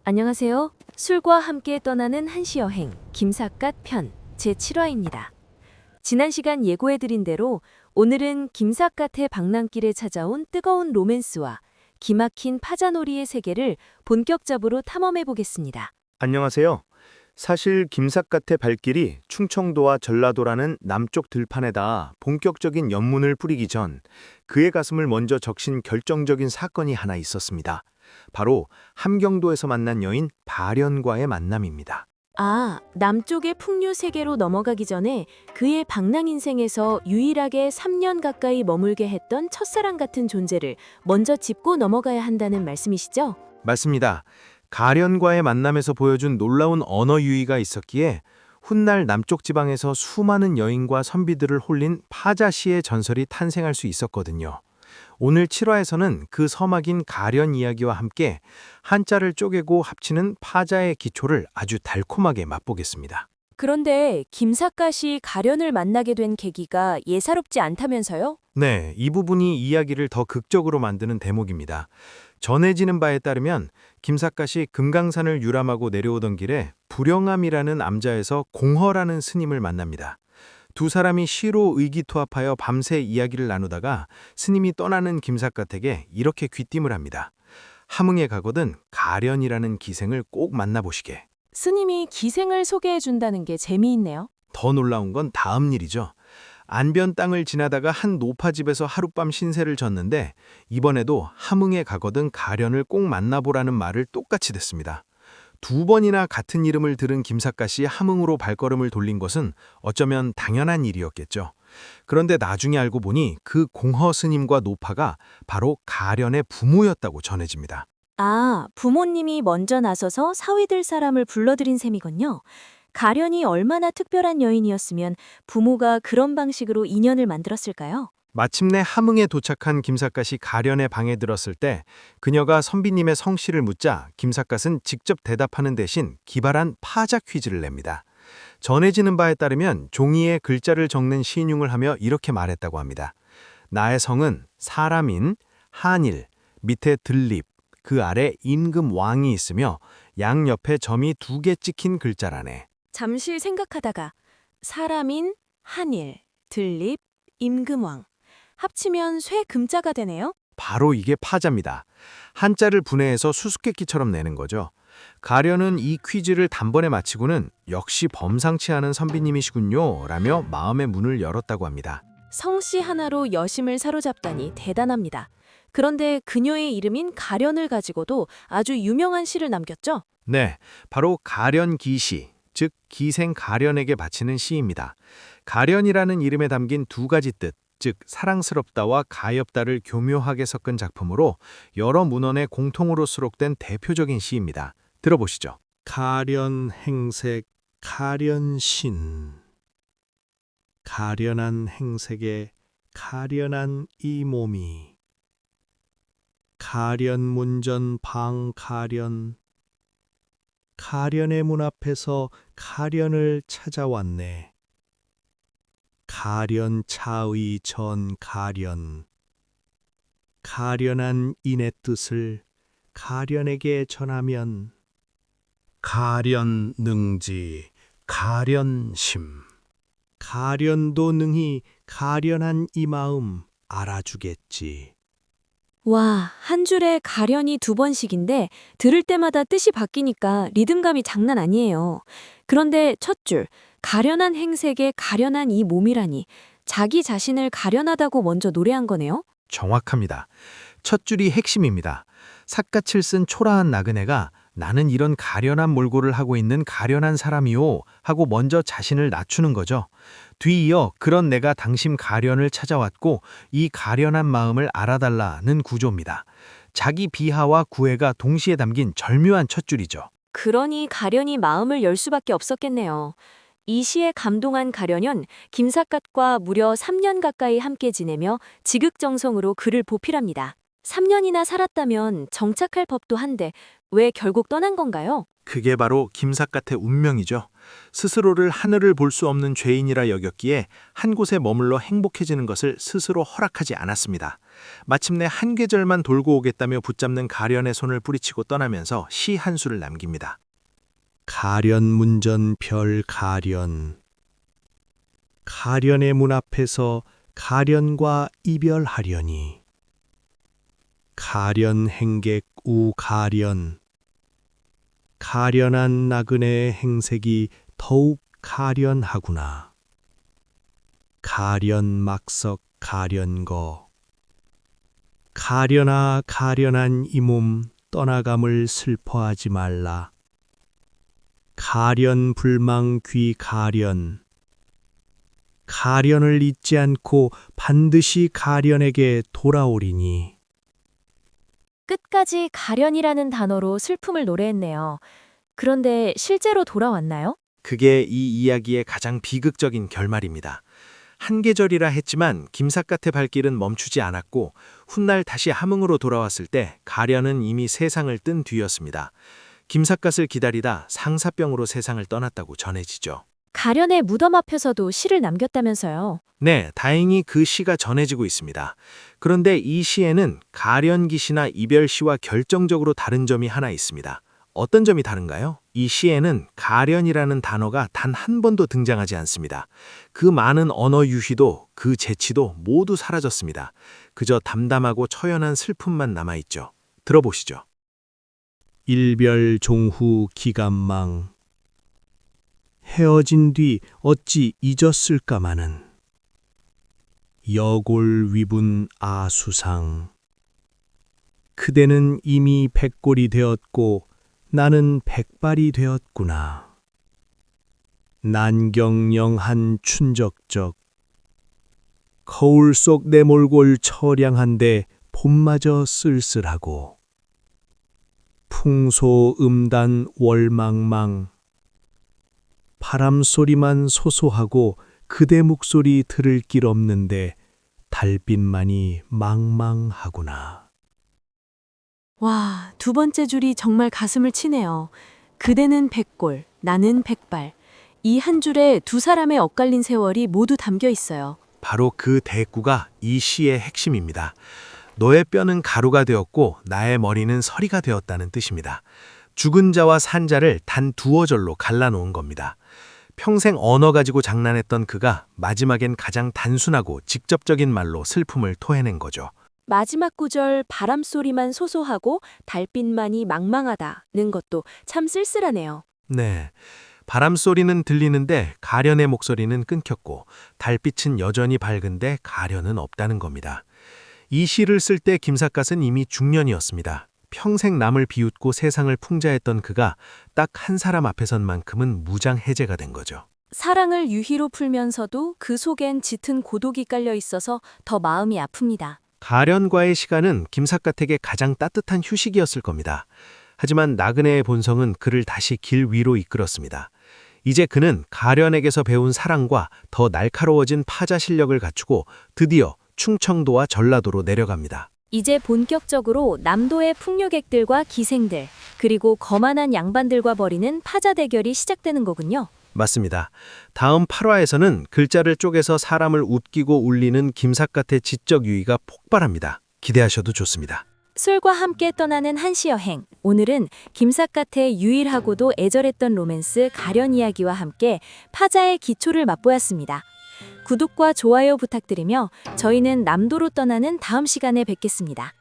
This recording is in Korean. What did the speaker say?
안녕하세요. 술과 함께 떠나는 한시 여행 김삿갓 편 제7화입니다. 지난 시간 예고해드린 대로 오늘은 김삿갓의 방랑길에 찾아온 뜨거운 로맨스와 기막힌 파자놀이의 세계를 본격적으로 탐험해 보겠습니다. 안녕하세요. 사실 김삿갓의 발길이 충청도와 전라도라는 남쪽 들판에다 본격적인 연문을 뿌리기 전 그의 가슴을 먼저 적신 결정적인 사건이 하나 있었습니다. 바로 함경도에서 만난 여인 발연과의 만남입니다. 남쪽의 풍류 세계로 넘어가기 전에 그의 방랑 인생에서 유일하게 3년 가까이 머물게 했던 첫사랑 같은 존재를 먼저 짚고 넘어가야 한다는 말씀이시죠? 맞습니다. 가련과의 만남에서 보여준 놀라운 언어 유희가 있었기에 훗날 남쪽 지방에서 수많은 여인과 선비들을 홀린 파자시의 전설이 탄생할 수 있었거든요. 오늘 7화에서는 그 서막인 가련 이야기와 함께 한자를 쪼개고 합치는 파자의 기초를 아주 달콤하게 맛보겠습니다. 그런데 김삿갓이 가련을 만나게 된 계기가 예사롭지 않다면서요? 네, 이 부분이 이야기를 더 극적으로 만드는 대목입니다. 전해지는 바에 따르면 김삿갓이 금강산을 유람하고 내려오던 길에 불영암이라는 암자에서 공허라는 스님을 만납니다. 두 사람이 시로 의기투합하여 밤새 이야기를 나누다가 스님이 떠나는 김삿갓에게 이렇게 귀띔을 합니다. 함흥에 가거든 가련이라는 기생을 꼭 만나보시게. 스님이 기생을 소개해 준다는 게 재미있네요. 더 놀라운 건 다음 일이죠. 안변 땅을 지나다가 한 노파집에서 하룻밤 신세를 졌는데 이번에도 함흥에 가거든 가련을 꼭 만나보라는 말을 똑같이 듣습니다. 두 번이나 같은 이름을 들은 김삿갓이 함흥으로 발걸음을 돌린 것은 어쩌면 당연한 일이었겠죠. 그런데 나중에 알고 보니 그 공허 스님과 노파가 바로 가련의 부모였다고 전해집니다. 부모님이 먼저 나서서 사위들 사람을 불러들인 셈이군요. 가련이 얼마나 특별한 여인이었으면 부모가 그런 방식으로 인연을 만들었을까요? 마침내 함흥에 도착한 김삿갓이 가련의 방에 들었을 때 그녀가 선비님의 성씨를 묻자 김삿갓은 직접 대답하는 대신 기발한 파자 퀴즈를 냅니다. 전해지는 바에 따르면 종이에 글자를 적는 시인용을 하며 이렇게 말했다고 합니다. 나의 성은 사람인, 한일, 밑에 들립, 그 아래 임금왕이 있으며 양옆에 점이 2개 찍힌 글자라네. 잠시 생각하다가 사람인, 한일, 들립, 임금왕. 합치면 쇠금자가 되네요. 바로 이게 파자입니다. 한자를 분해해서 수수께끼처럼 내는 거죠. 가련은 이 퀴즈를 단번에 마치고는 역시 범상치 않은 선비님이시군요 라며 마음의 문을 열었다고 합니다. 성씨 하나로 여심을 사로잡다니 대단합니다. 그런데 그녀의 이름인 가련을 가지고도 아주 유명한 시를 남겼죠? 네, 바로 가련기시, 즉 기생 가련에게 바치는 시입니다. 가련이라는 이름에 담긴 2가지 뜻, 즉 사랑스럽다와 가엾다를 교묘하게 섞은 작품으로 여러 문헌에 공통으로 수록된 대표적인 시입니다. 들어보시죠. 가련행색 가련신 가련한 행색에 가련한 이 몸이 가련문전 방가련 가련의 문 앞에서 가련을 찾아왔네. 가련차의 전 가련 가련한 인의 뜻을 가련에게 전하면 가련능지 가련심 가련도 능히 가련한 이 마음 알아주겠지. 와, 한 줄에 가련이 2번씩인데 들을 때마다 뜻이 바뀌니까 리듬감이 장난 아니에요. 그런데 첫 줄, 가련한 행색에 가련한 이 몸이라니 자기 자신을 가련하다고 먼저 노래한 거네요? 정확합니다. 첫 줄이 핵심입니다. 삿갓을 쓴 초라한 나그네가 나는 이런 가련한 몰골을 하고 있는 가련한 사람이요 하고 먼저 자신을 낮추는 거죠. 뒤이어 그런 내가 당신 가련을 찾아왔고 이 가련한 마음을 알아달라는 구조입니다. 자기 비하와 구애가 동시에 담긴 절묘한 첫 줄이죠. 그러니 가련이 마음을 열 수밖에 없었겠네요. 이 시에 감동한 가련은 김삿갓과 무려 3년 가까이 함께 지내며 지극정성으로 그를 보필합니다. 3년이나 살았다면 정착할 법도 한데 왜 결국 떠난 건가요? 그게 바로 김삿갓의 운명이죠. 스스로를 하늘을 볼 수 없는 죄인이라 여겼기에 한 곳에 머물러 행복해지는 것을 스스로 허락하지 않았습니다. 마침내 한 계절만 돌고 오겠다며 붙잡는 가련의 손을 뿌리치고 떠나면서 시 한 수를 남깁니다. 가련문전 별 가련. 가련의 문 앞에서 가련과 이별하려니. 가련 행객 우 가련. 가련한 나그네의 행색이 더욱 가련하구나. 가련 막석 가련거. 가련아 가련한 이 몸 떠나감을 슬퍼하지 말라. 가련 불망 귀 가련. 가련을 잊지 않고 반드시 가련에게 돌아오리니. 끝까지 가련이라는 단어로 슬픔을 노래했네요. 그런데 실제로 돌아왔나요? 그게 이 이야기의 가장 비극적인 결말입니다. 한 계절이라 했지만 김삿갓의 발길은 멈추지 않았고 훗날 다시 함흥으로 돌아왔을 때 가련은 이미 세상을 뜬 뒤였습니다. 김삿갓을 기다리다 상사병으로 세상을 떠났다고 전해지죠. 가련의 무덤 앞에서도 시를 남겼다면서요. 네, 다행히 그 시가 전해지고 있습니다. 그런데 이 시에는 가련기시나 이별시와 결정적으로 다른 점이 하나 있습니다. 어떤 점이 다른가요? 이 시에는 가련이라는 단어가 단 한 번도 등장하지 않습니다. 그 많은 언어 유희도 그 재치도 모두 사라졌습니다. 그저 담담하고 처연한 슬픔만 남아있죠. 들어보시죠. 일별 종후 기감망. 헤어진 뒤 어찌 잊었을까마는. 여골 위분 아수상. 그대는 이미 백골이 되었고 나는 백발이 되었구나. 난경영한 춘적적. 거울 속 내 몰골 처량한데 봄마저 쓸쓸하고. 풍소 음단 월망망. 바람소리만 소소하고 그대 목소리 들을 길 없는데 달빛만이 망망하구나. 와, 두 번째 줄이 정말 가슴을 치네요. 그대는 백골, 나는 백발. 이 한 줄에 두 사람의 엇갈린 세월이 모두 담겨 있어요. 바로 그 대꾸가 이 시의 핵심입니다. 너의 뼈는 가루가 되었고 나의 머리는 서리가 되었다는 뜻입니다. 죽은 자와 산 자를 단 두어 절로 갈라놓은 겁니다. 평생 언어 가지고 장난했던 그가 마지막엔 가장 단순하고 직접적인 말로 슬픔을 토해낸 거죠. 마지막 구절 바람소리만 소소하고 달빛만이 망망하다는 것도 참 쓸쓸하네요. 네. 바람소리는 들리는데 가련의 목소리는 끊겼고 달빛은 여전히 밝은데 가련은 없다는 겁니다. 이 시를 쓸 때 김삿갓은 이미 중년이었습니다. 평생 남을 비웃고 세상을 풍자했던 그가 딱 한 사람 앞에 선 만큼은 무장해제가 된 거죠. 사랑을 유희로 풀면서도 그 속엔 짙은 고독이 깔려 있어서 더 마음이 아픕니다. 가련과의 시간은 김삿갓에게 가장 따뜻한 휴식이었을 겁니다. 하지만 나그네의 본성은 그를 다시 길 위로 이끌었습니다. 이제 그는 가련에게서 배운 사랑과 더 날카로워진 파자 실력을 갖추고 드디어 충청도와 전라도로 내려갑니다. 이제 본격적으로 남도의 풍류객들과 기생들, 그리고 거만한 양반들과 벌이는 파자 대결이 시작되는 거군요. 맞습니다. 다음 8화에서는 글자를 쪼개서 사람을 웃기고 울리는 김삿갓의 지적 유희가 폭발합니다. 기대하셔도 좋습니다. 술과 함께 떠나는 한시 여행. 오늘은 김삿갓의 유일하고도 애절했던 로맨스 가련 이야기와 함께 파자의 기초를 맛보았습니다. 구독과 좋아요 부탁드리며 저희는 남도로 떠나는 다음 시간에 뵙겠습니다.